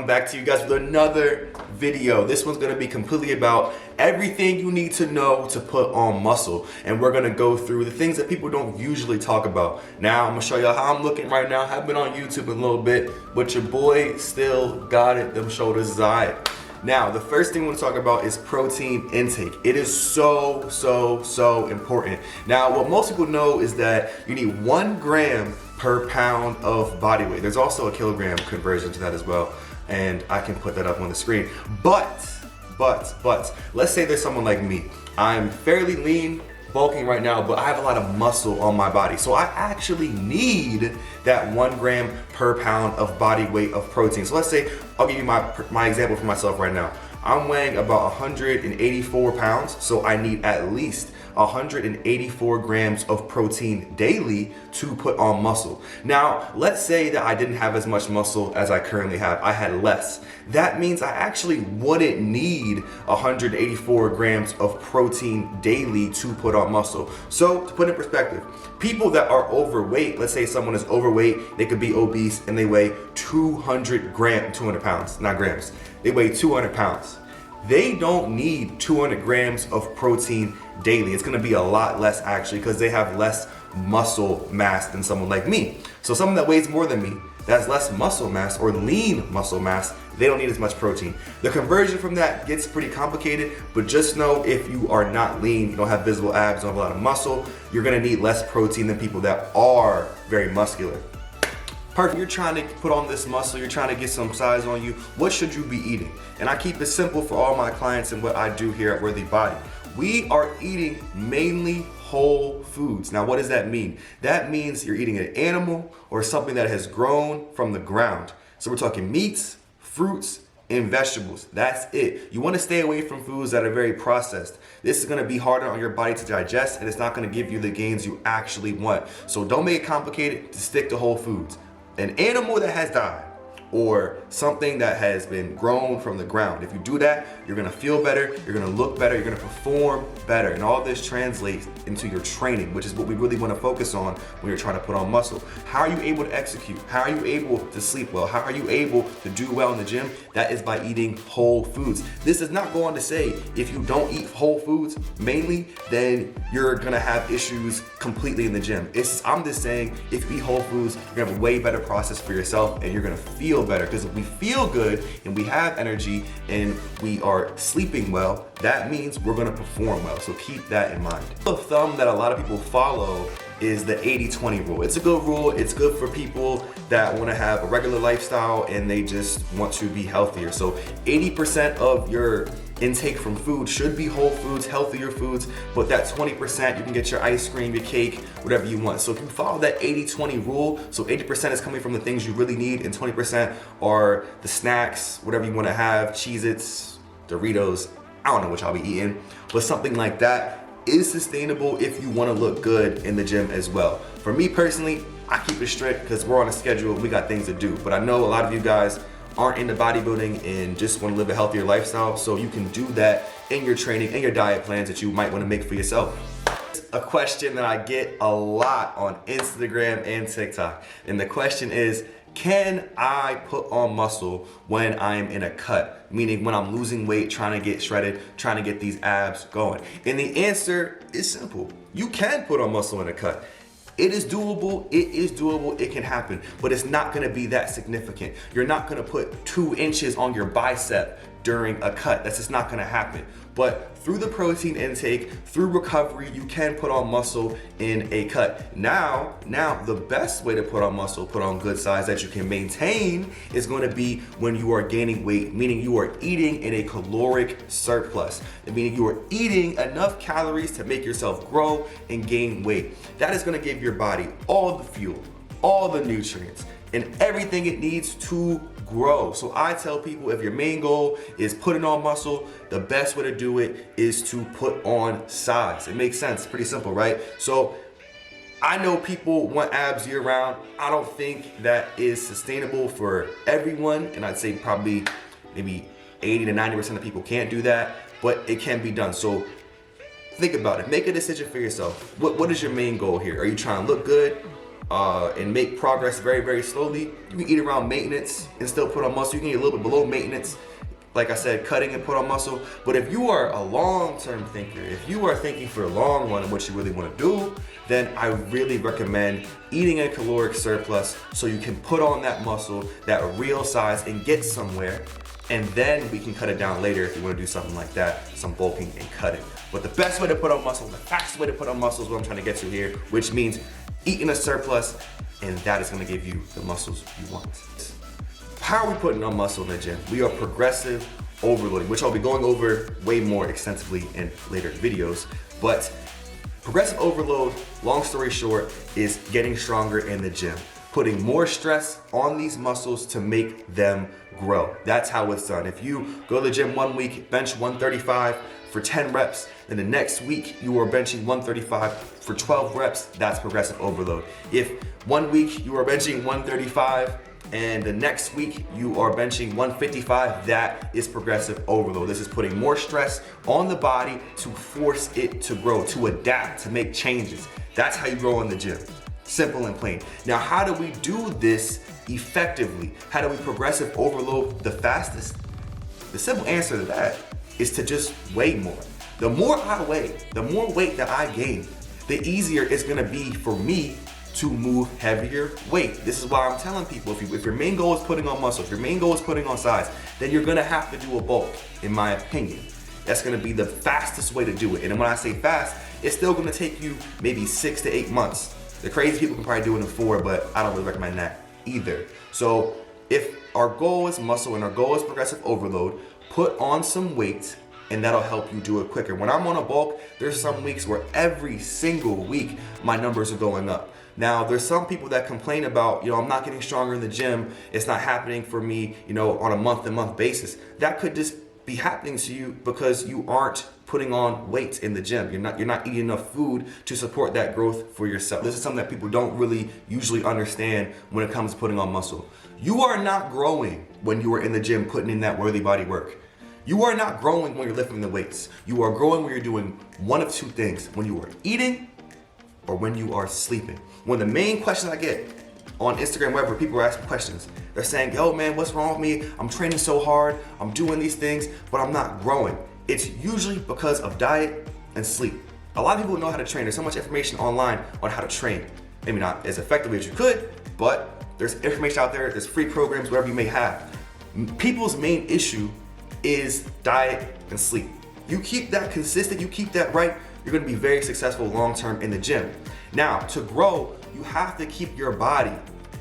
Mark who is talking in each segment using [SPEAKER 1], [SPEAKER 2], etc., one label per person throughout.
[SPEAKER 1] Back to you guys with another video. This one's going to be completely about everything you need to know to put on muscle, and we're going to go through the things that people don't usually talk about. Now I'm going to show y'all how I'm looking right now. I've been on YouTube a little bit, but your boy still got it. Them shoulders is alright. Now the first thing we want to talk about is protein intake. It is so important. Now what most people know is that you need 1 gram per pound of body weight. There's also a kilogram conversion to that as well, and I can put that up on the screen. But, let's say there's someone like me. I'm fairly lean, bulking right now, but I have a lot of muscle on my body. So I actually need that 1 gram per pound of body weight of protein. So let's say, I'll give you my example for myself right now. I'm weighing about 184 pounds, so I need at least 184 grams of protein daily to put on muscle. Now, let's say that I didn't have as much muscle as I currently have. I had less. That means I actually wouldn't need 184 grams of protein daily to put on muscle. So, to put in perspective, people that are overweight, let's say someone is overweight, they could be obese, and they weigh 200 pounds, not grams. They weigh 200 pounds. They don't need 200 grams of protein daily. It's gonna be a lot less actually, because they have less muscle mass than someone like me. So someone that weighs more than me, that has less muscle mass or lean muscle mass, they don't need as much protein. The conversion from that gets pretty complicated, but just know if you are not lean, you don't have visible abs, don't have a lot of muscle, you're gonna need less protein than people that are very muscular. Perfect. You're trying to put on this muscle, you're trying to get some size on you, what should you be eating? And I keep it simple for all my clients and what I do here at Worthy Body. We are eating mainly whole foods. Now what does that mean? That means you're eating an animal or something that has grown from the ground. So we're talking meats, fruits, and vegetables. That's it. You want to stay away from foods that are very processed. This is going to be harder on your body to digest, and it's not going to give you the gains you actually want. So don't make it complicated, to stick to whole foods. An animal that has died or something that has been grown from the ground. If you do that, you're gonna feel better, you're gonna look better, you're gonna perform better. And all this translates into your training, which is what we really wanna focus on when you're trying to put on muscle. How are you able to execute? How are you able to sleep well? How are you able to do well in the gym? That is by eating whole foods. This does not go on to say if you don't eat whole foods mainly, then you're gonna have issues completely in the gym. I'm just saying, if you eat whole foods, you're gonna have a way better process for yourself, and you're gonna feel better, because if we feel good and we have energy and we are sleeping well, that means we're gonna perform well. So keep that in mind. The thumb that a lot of people follow is the 80-20 rule. It's a good rule. It's good for people that want to have a regular lifestyle and they just want to be healthier. So 80% of your intake from food should be whole foods, healthier foods, but that 20%, you can get your ice cream, your cake, whatever you want. So if you follow that 80-20 rule, so 80% is coming from the things you really need and 20% are the snacks, whatever you want to have, Cheez-Its, Doritos, I don't know what y'all be eating, but something like that is sustainable if you want to look good in the gym as well. For me personally, I keep it strict because we're on a schedule, we got things to do, but I know a lot of you guys aren't into bodybuilding and just want to live a healthier lifestyle, so you can do that in your training and your diet plans that you might want to make for yourself. A question that I get a lot on Instagram and TikTok, and the question is, can I put on muscle when I'm in a cut? Meaning when I'm losing weight, trying to get shredded, trying to get these abs going. And the answer is simple. You can put on muscle in a cut. It is doable, it can happen, but it's not gonna be that significant. You're not gonna put 2 inches on your bicep during a cut. That's just not gonna happen. But through the protein intake, through recovery, you can put on muscle in a cut. Now, the best way to put on muscle, put on good size that you can maintain, is gonna be when you are gaining weight, meaning you are eating in a caloric surplus, meaning you are eating enough calories to make yourself grow and gain weight. That is gonna give your body all the fuel, all the nutrients, and everything it needs to grow. So I tell people, if your main goal is putting on muscle, the best way to do it is to put on size. It makes sense, pretty simple, right? So I know people want abs year round. I don't think that is sustainable for everyone, and I'd say probably maybe 80 to 90% of people can't do that, but it can be done. So think about it, make a decision for yourself. What is your main goal here? Are you trying to look good? and make progress very, very slowly. You can eat around maintenance and still put on muscle. You can eat a little bit below maintenance, like I said, cutting and put on muscle. But if you are a long-term thinker, if you are thinking for a long run of what you really want to do, then I really recommend eating a caloric surplus so you can put on that muscle, that real size, and get somewhere. And then we can cut it down later if you want to do something like that, some bulking and cutting. But the best way to put on muscle, the fastest way to put on muscle is what I'm trying to get to here, which means eating a surplus, and that is going to give you the muscles you want. How are we putting on muscle in the gym? We are progressive overloading, which I'll be going over way more extensively in later videos. But progressive overload, long story short, is getting stronger in the gym, putting more stress on these muscles to make them grow. That's how it's done. If you go to the gym 1 week, bench 135 for 10 reps, then the next week you are benching 135 for 12 reps, that's progressive overload. If 1 week you are benching 135 and the next week you are benching 155, that is progressive overload. This is putting more stress on the body to force it to grow, to adapt, to make changes. That's how you grow in the gym. Simple and plain. Now, how do we do this effectively? How do we progressive overload the fastest? The simple answer to that is to just weigh more. The more I weigh, the more weight that I gain, the easier it's gonna be for me to move heavier weight. This is why I'm telling people, if your main goal is putting on muscle, if your main goal is putting on size, then you're gonna have to do a bulk, in my opinion. That's gonna be the fastest way to do it. And when I say fast, it's still gonna take you maybe 6 to 8 months. The crazy people can probably do it in 4, but I don't really recommend that either. So if our goal is muscle and our goal is progressive overload, put on some weight and that'll help you do it quicker. When I'm on a bulk, there's some weeks where every single week my numbers are going up. Now, there's some people that complain about, I'm not getting stronger in the gym. It's not happening for me, on a month-to-month basis. That could just be happening to you because you aren't putting on weight in the gym. You're not eating enough food to support that growth for yourself. This is something that people don't really usually understand when it comes to putting on muscle. You are not growing when you are in the gym putting in that worthy body work. You are not growing when you're lifting the weights. You are growing when you're doing one of two things: when you are eating or when you are sleeping. One of the main questions I get on Instagram, wherever people are asking questions, they're saying, yo man, what's wrong with me? I'm training so hard, I'm doing these things, but I'm not growing. It's usually because of diet and sleep. A lot of people know how to train. There's so much information online on how to train. Maybe not as effectively as you could, but there's information out there, there's free programs, whatever you may have. People's main issue is diet and sleep. You keep that consistent, you keep that right, you're gonna be very successful long-term in the gym. Now, to grow, you have to keep your body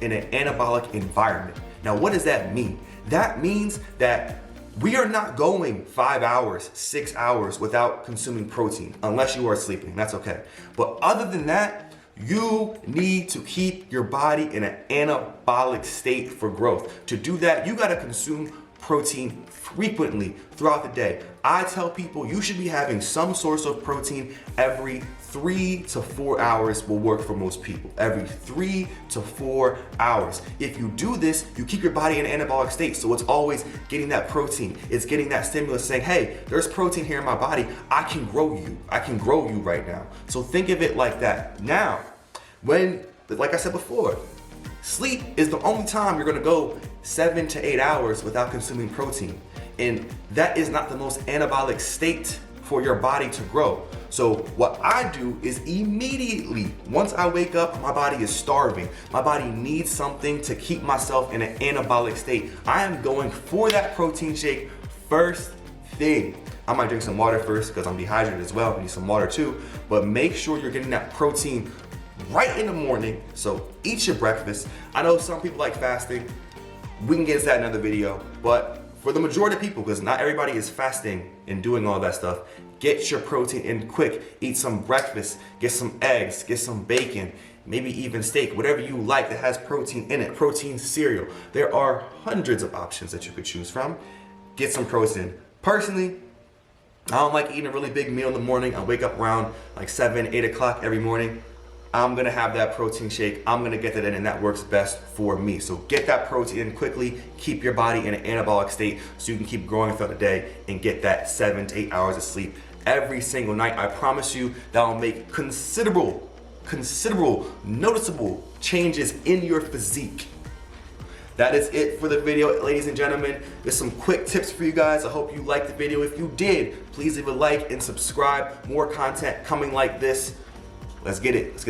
[SPEAKER 1] in an anabolic environment. Now, what does that mean? That means that we are not going 5 hours, 6 hours without consuming protein, unless you are sleeping, that's okay. But other than that, you need to keep your body in an anabolic state for growth. To do that, you gotta consume protein frequently throughout the day. I tell people you should be having some source of protein every 3 to 4 hours will work for most people. Every 3 to 4 hours. If you do this, you keep your body in an anabolic state, so it's always getting that protein. It's getting that stimulus saying, hey, there's protein here in my body. I can grow you. I can grow you right now. So think of it like that. Now, like I said before, sleep is the only time you're gonna go 7 to 8 hours without consuming protein. And that is not the most anabolic state for your body to grow. So what I do is immediately, once I wake up, my body is starving. My body needs something to keep myself in an anabolic state. I am going for that protein shake first thing. I might drink some water first because I'm dehydrated as well. I need some water too. But make sure you're getting that protein right in the morning. So eat your breakfast. I know some people like fasting. We can get into that in another video, but for the majority of people, because not everybody is fasting and doing all that stuff, get your protein in quick. Eat some breakfast, get some eggs, get some bacon, maybe even steak, whatever you like that has protein in it, protein cereal. There are hundreds of options that you could choose from. Get some protein. Personally, I don't like eating a really big meal in the morning. I wake up around like 7, 8 o'clock every morning. I'm gonna have that protein shake. I'm gonna get that in, and that works best for me. So get that protein in quickly, keep your body in an anabolic state so you can keep growing throughout the day and get that 7 to 8 hours of sleep every single night. I promise you that will make considerable considerable, noticeable changes in your physique. That is it for the video, ladies and gentlemen. There's some quick tips for you guys. I hope you liked the video. If you did, please leave a like and subscribe. More content coming like this. Let's get it. Let's get